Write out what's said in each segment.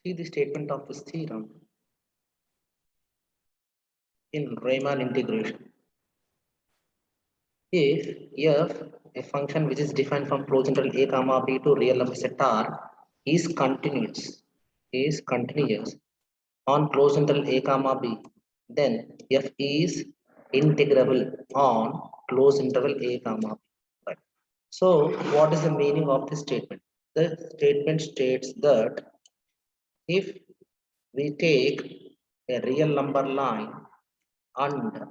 See the statement of this theorem in Riemann integration. If a function which is defined from closed interval a comma b to real number set R is continuous on closed interval a comma b, then f is integrable on closed interval a comma b. Right. So what is the meaning of this statement? The statement states that if we take a real number line and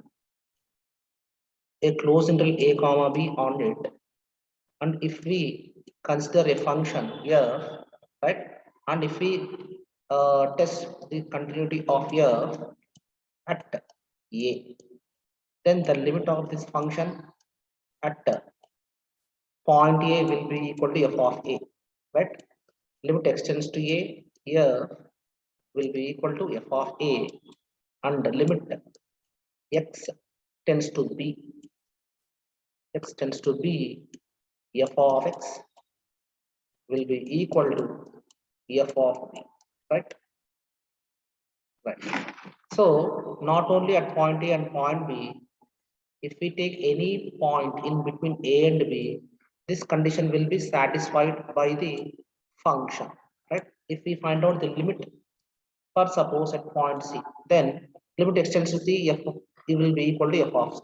a closed interval a comma b on it, and if we consider a function f, right, and if we test the continuity of f at a, then the limit of this function at point a will be equal to f of a, right? Limit extends to a, f will be equal to f of a, and the limit x tends to b, x tends to b, f of x will be equal to f of b, right? Right. So not only at point A and point B, if we take any point in between A and B, this condition will be satisfied by the function, right? If we find out the limit for suppose at point C, then limit extends to C, f it will be equal to f of C.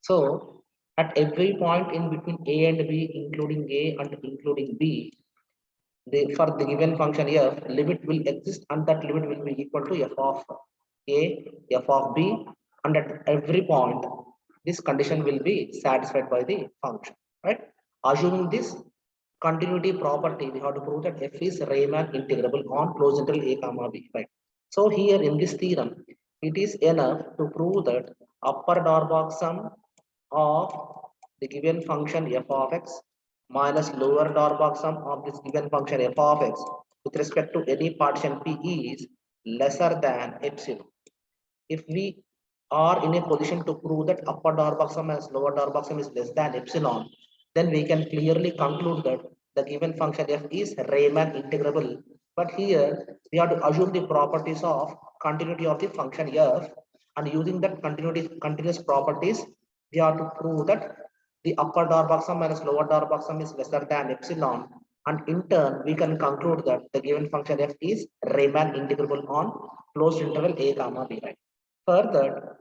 So at every point in between A and B, including A and including B, for the given function f, limit will exist and that limit will be equal to f of a, f of b, and at every point this condition will be satisfied by the function, right? Assuming this continuity property, we have to prove that f is Riemann integrable on closed interval a comma b, right? So here in this theorem, it is enough to prove that upper Darboux sum of the given function f of x minus lower Darboux sum of this given function f of x with respect to any partition p is lesser than epsilon. If we are in a position to prove that upper Darboux sum as lower Darboux sum is less than epsilon, then we can clearly conclude that the given function f is Riemann integrable. But here we have to assume the properties of continuity of the function f, and using that continuous properties, we have to prove that the upper Darboux sum minus lower Darboux sum is lesser than epsilon, and in turn we can conclude that the given function f is Riemann integrable on closed interval a comma b, right? Further,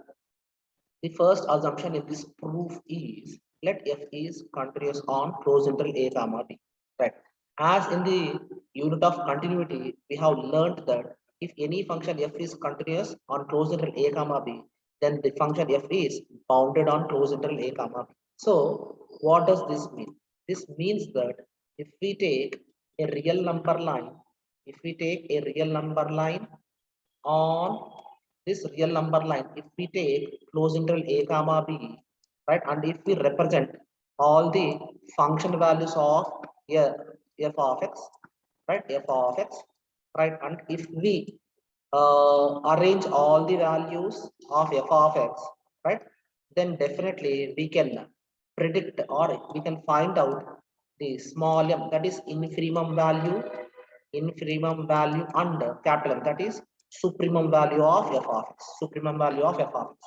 the first assumption in this proof is let f is continuous on closed interval a comma b, right? As in the unit of continuity, we have learned that if any function f is continuous on closed interval a comma b, then the function f is bounded on closed interval a comma b. So what does this mean? This means that if we take a real number line, if we take a real number line on this real number line, if we take closed interval a comma b, right, and if we represent all the function values of f of x, right, f of x, right, and if we arrange all the values of f of x, right, then definitely we can predict or we can find out the small m, that is infimum value, and capital M, that is supremum value of f of x, supremum value of f of x,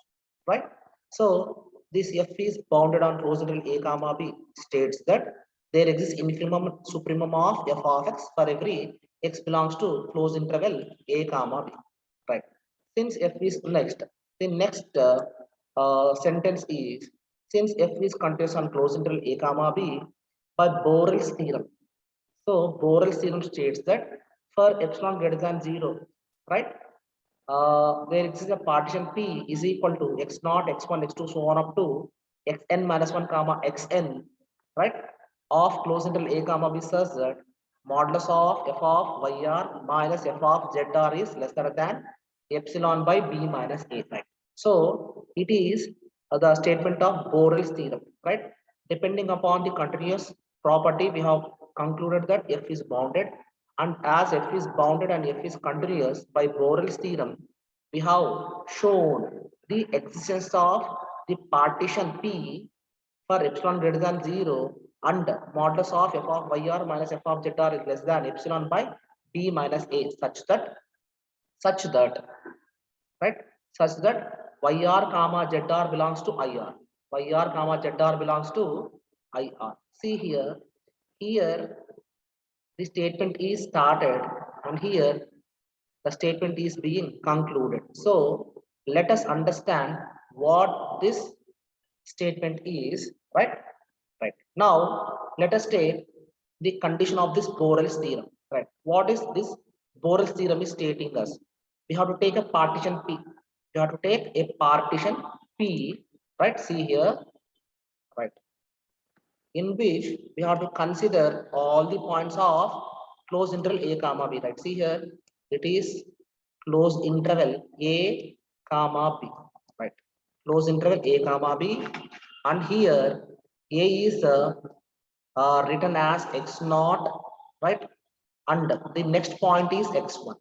right? So this f is bounded on closed interval a comma b states that there exists infimum supremum of f of x for every x belongs to closed interval a comma b, right? Since f is next, the next sentence is since f is continuous on closed interval a comma b by Borel's theorem. So Borel's theorem states that for epsilon greater than 0, right, where exists a partition P is equal to x naught, x1, x2, so on up to xn minus 1 comma xn, right, of closed interval a comma b such that modulus of f of yr minus f of zr is lesser than epsilon by b minus a, right? So it is the statement of Borel's theorem, right? Depending upon the continuous property, we have concluded that f is bounded, and as f is bounded and f is continuous by Borel's theorem, we have shown the existence of the partition P for epsilon greater than 0 and modulus of f of yr minus f of zr is less than epsilon by b minus a such that right, such that yr comma zr belongs to ir, yr comma zr belongs to ir. See here, here the statement is started and here the statement is being concluded. So let us understand what this statement is, right? Right. Now let us take the condition of this Borel's theorem, right? What is this Borel's theorem is stating us? We have to take a partition P. We have to take a partition P, right? See here, right? In which we have to consider all the points of closed interval a comma b, right? See here, it is closed interval a comma b, right? Closed interval a comma b, and here a is written as x naught, right? And the next point is x1,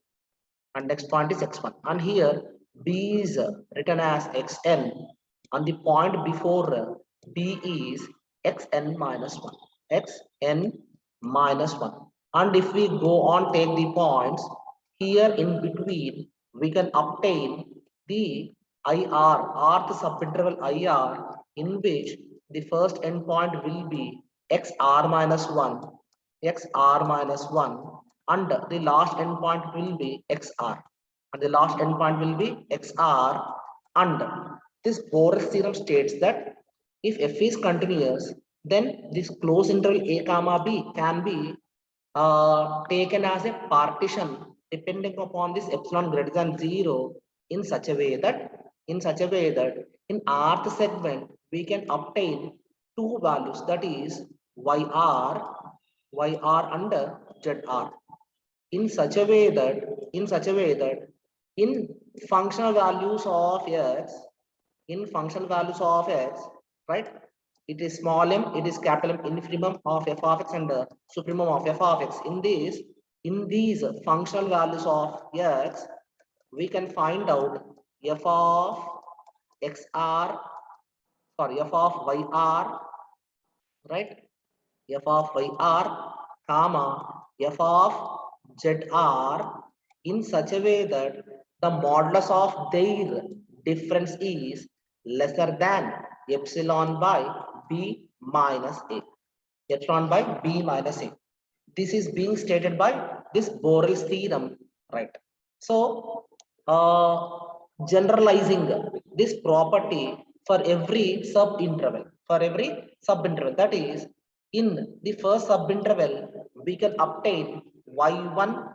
and next point is x1, and here b is written as xn, and the point before b is xn minus 1, xn minus 1. And if we go on take the points here in between, we can obtain the ir, rth subinterval ir, in which the first endpoint will be xr minus 1, xr minus 1, and the last endpoint will be xr, and the last endpoint will be xr. And this Borel's theorem states that if f is continuous, then this closed interval a comma b can be taken as a partition depending upon this epsilon greater than 0 in such a way that in rth segment we can obtain two values, that is yr under zr, in such a way that in functional values of x, right, it is small m, it is capital M, infimum of f of x and supremum of f of x. In these functional values of x, we can find out f of xr, sorry, f of yr, right, f of yr comma f of zr, in such a way that the modulus of their difference is lesser than epsilon by b minus a, epsilon by b minus a. This is being stated by this Borel's theorem, right? So generalizing this property for every subinterval, that is, in the first subinterval we can obtain y1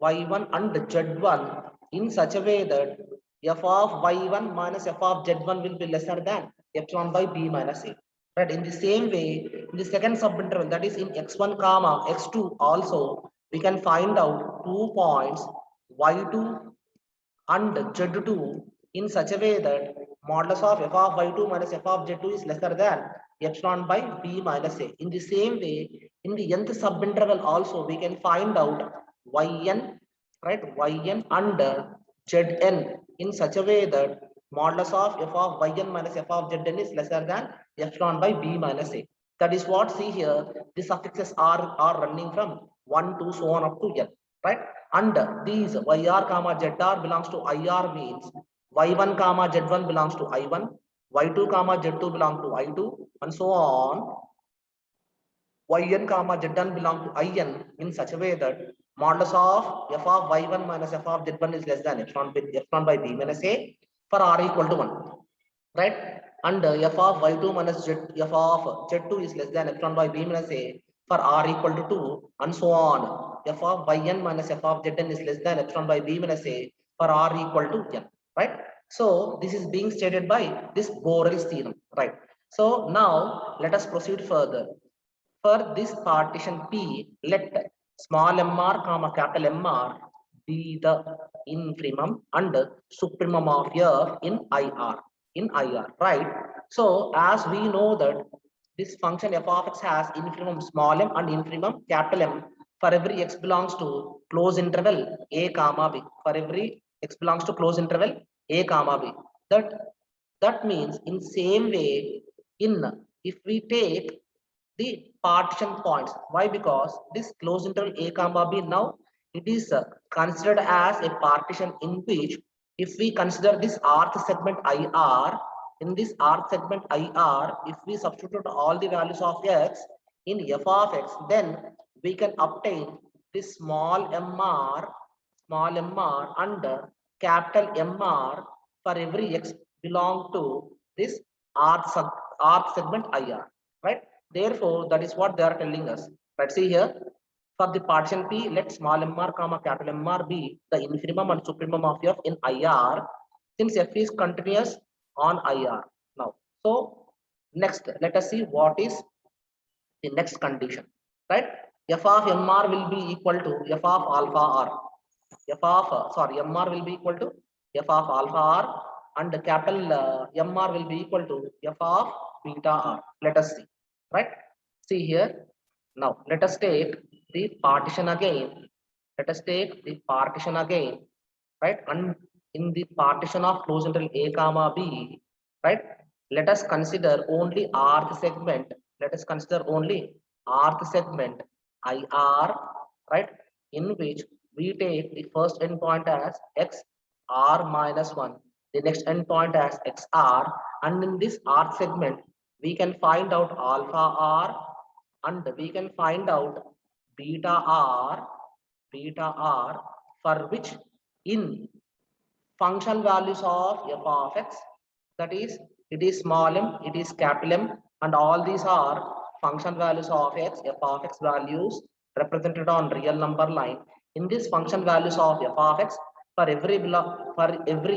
and z1 in such a way that f of y1 minus f of z1 will be lesser than epsilon by b minus a. Right. In the same way, in the second subinterval, that is in x1 comma x2 also, we can find out 2 points y2 and z2 in such a way that modulus of f of y2 minus f of z2 is lesser than epsilon by b minus a. In the same way, in the nth subinterval also we can find out yn, right, yn and zn in such a way that modulus of f of yn minus f of zn is lesser than epsilon by b minus a. That is what, see here, the suffixes are running from 1 to so on up to n, right? And these yr comma zr belongs to ir means y1 comma z1 belongs to i1, y2 comma z2 belongs to i2, and so on. yn comma zn belong to in such a way that modulus of f of y1 minus f of z1 is less than epsilon by b minus a for r equal to 1, right? And f of y2 minus f of z2 is less than epsilon by b minus a for r equal to 2, and so on. F of yn minus f of zn is less than epsilon by b minus a for r equal to n, right? So this is being stated by this Borel's theorem, right? So now let us proceed further. For this partition P, let small mr comma capital Mr be the infimum and supremum of f in IR, right? So as we know that this function f of x has infimum small m and infimum capital M for every x belongs to close interval a comma b. For every x belongs to close interval a comma b. That means in same way, if we take the partition points, why? Because this closed interval a comma b now it is considered as a partition in which, if we consider this rth segment IR, in this rth segment IR, if we substitute all the values of x in f of x, then we can obtain this small mr and capital MR for every x belong to this rth segment IR, right? Therefore, that is what they are telling us. Let's see here. For the partition P, let small mr comma capital MR be the infimum and supremum of f in IR, since f is continuous on IR. Now, so next, let us see what is the next condition, right? F of MR will be equal to f of alpha R. F of MR will be equal to f of alpha R, and the capital MR will be equal to f of beta R. Let us see, right? See here. Now let us take the partition again. Let us take the partition again, right? And in the partition of closed interval A comma B, right? Let us consider only rth segment. Let us consider only rth segment IR, right? In which we take the first endpoint as XR minus 1, the next endpoint as XR, and in this rth segment, we can find out alpha R, and we can find out beta R, for which in function values of f of x, that is, it is small m, it is capital M, and all these are function values of x, f of x values represented on real number line. In this function values of f of x, for every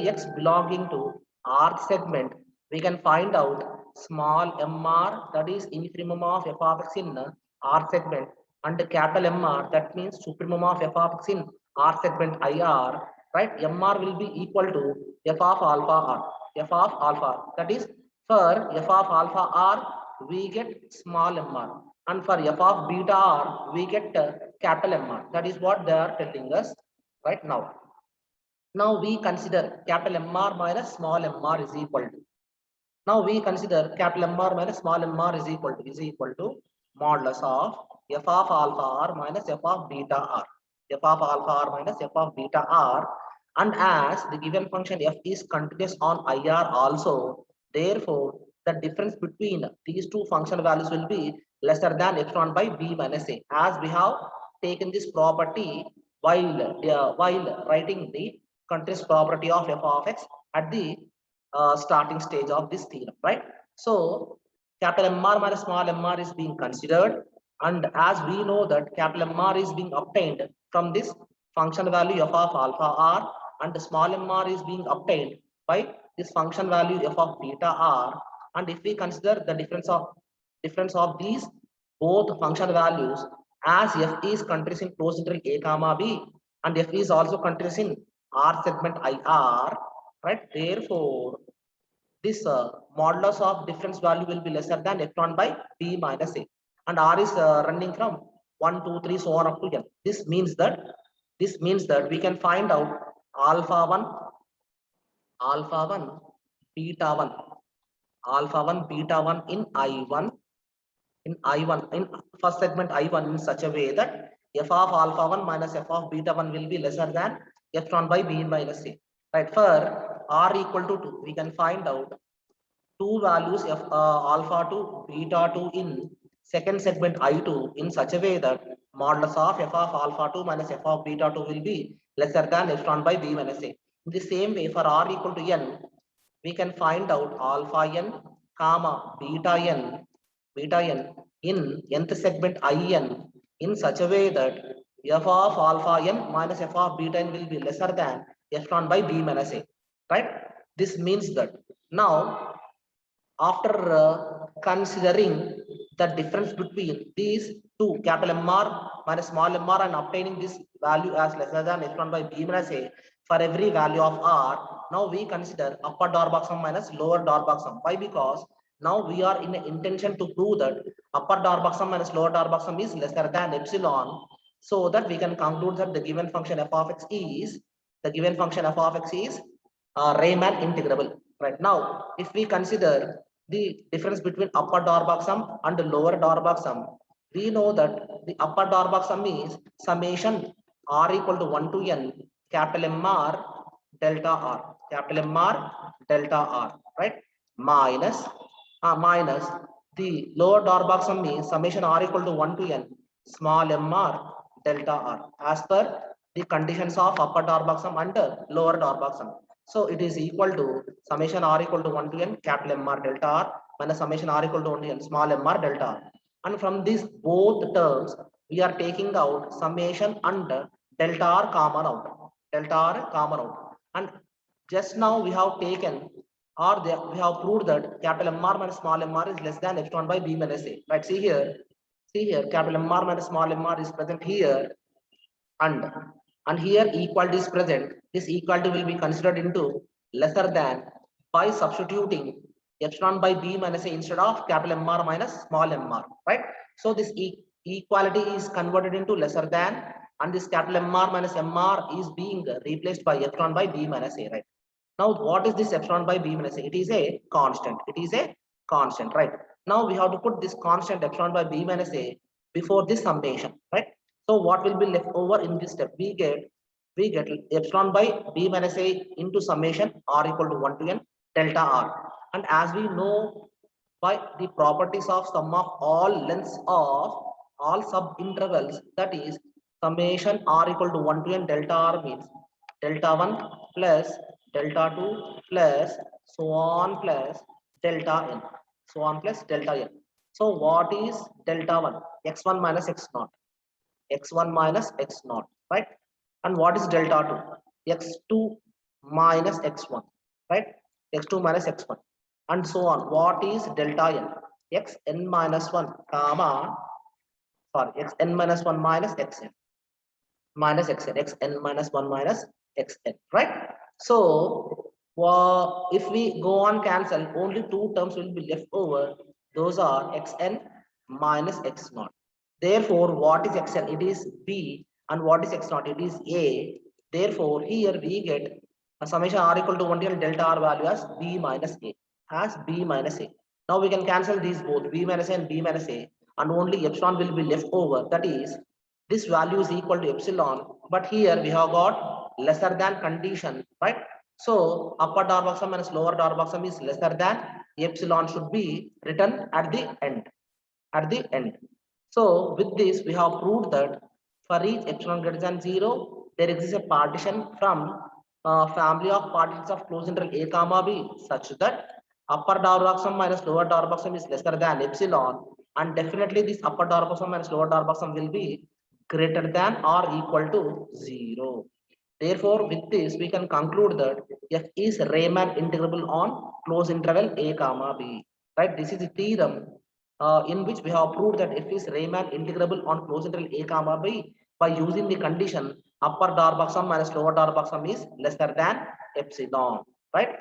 x belonging to rth segment, we can find out small mr, that is infimum of f of x in rth segment, and capital MR, that means supremum of f of x in rth segment IR, right? MR will be equal to f of alpha R, f of alpha R. That is, for f of alpha R, we get small mr, and for f of beta R, we get capital MR. That is what they are telling us right now. Now we consider capital MR minus small mr is equal to. Now we consider capital MR minus small mr is equal to modulus of f of alpha R minus f of beta R. F of alpha R minus f of beta R, and as the given function f is continuous on IR also, therefore the difference between these two function values will be lesser than epsilon by b minus a, as we have taken this property while writing the continuous property of f of x at the starting stage of this theorem, right? So capital MR minus small mr is being considered, and as we know that capital MR is being obtained from this function value f of alpha R, and the small mr is being obtained by this function value f of beta R, and if we consider the difference of these both function values, as f is continuous in closed interval A comma B, and f is also continuous in R segment IR, right? Therefore, this modulus of difference value will be lesser than epsilon by b minus a, and R is running from 1, 2, 3, so on up to n. This means that we can find out alpha 1, beta 1, alpha 1, beta 1 in I1, in first segment I1 in such a way that f of alpha 1 minus f of beta 1 will be lesser than epsilon by b minus a, right? For R equal to 2, we can find out two values of alpha 2, beta 2 in second segment I2 in such a way that modulus of f of alpha 2 minus f of beta 2 will be lesser than epsilon by b minus a. In the same way, for R equal to n, we can find out alpha n comma beta n in nth segment In in such a way that f of alpha n minus f of beta n will be lesser than epsilon by b minus a, right? This means that now, after considering the difference between these two, capital MR minus small mr, and obtaining this value as lesser than epsilon by b minus a for every value of R, now we consider upper Darboux sum minus lower Darboux sum. Why? Because now we are in an intention to prove that upper Darboux sum minus lower Darboux sum is lesser than epsilon, so that we can conclude that the given function f of x is Riemann integrable. Right now, if we consider the difference between upper Darboux sum and the lower Darboux sum, we know that the upper Darboux sum is summation r equal to 1 to n capital MR delta r, capital MR delta r, right? Minus the lower door box sum is summation r equal to 1 to n small mr delta r as per the conditions of upper door box sum and lower door box sum. So it is equal to summation r equal to 1 to n capital MR delta r minus summation r equal to 1 to n small mr delta r. And from these both terms, we are taking out summation and delta r common out. Delta r common out. And just now we have taken or we have proved that capital MR minus small mr is less than epsilon by b minus a. Right? See here, capital MR minus small mr is present here, and here equality is present. This equality will be considered into lesser than by substituting epsilon by b minus a instead of capital MR minus small mr. Right? So this equality is converted into lesser than, and this capital MR minus MR is being replaced by epsilon by b minus a. Right? Now, what is this epsilon by b minus a? It is a constant. It is a constant, right? Now we have to put this constant epsilon by b minus a before this summation, right? So what will be left over in this step? We get epsilon by b minus a into summation r equal to 1 to n delta r. And as we know by the properties of sum of all lengths of all sub intervals, that is summation r equal to 1 to n delta r means delta 1 plus delta 2 plus so on plus delta n, so on plus delta n. So what is delta 1? X1 minus x0, x1 minus x0, right? And what is delta 2? X2 minus x1, right? X2 minus x1 and so on. What is delta n? Xn minus 1 comma, sorry, xn minus 1 minus xn minus xn, xn minus 1 minus xn, right? So if we go on cancel, only two terms will be left over. Those are xn minus x0. Therefore, what is xn? It is b. And what is x0? It is a. Therefore, here we get a summation r equal to 1 till delta r value as b minus a, as b minus a. Now we can cancel these both, b minus a and b minus a, and only epsilon will be left over. That is, this value is equal to epsilon, but here we have got lesser than condition, right? So upper door box sum minus lower door box sum is lesser than, epsilon should be written at the end, at the end. So with this we have proved that for each epsilon greater than 0, there exists a partition from family of partitions of closed interval a comma b such that upper door box sum minus lower door box sum is lesser than epsilon, and definitely this upper door box sum minus lower door box sum will be greater than or equal to 0. Therefore, with this, we can conclude that f is Riemann integrable on closed interval a comma b. Right? This is the theorem in which we have proved that f is Riemann integrable on closed interval a comma b by using the condition upper door box sum minus lower door box sum is lesser than epsilon. Right?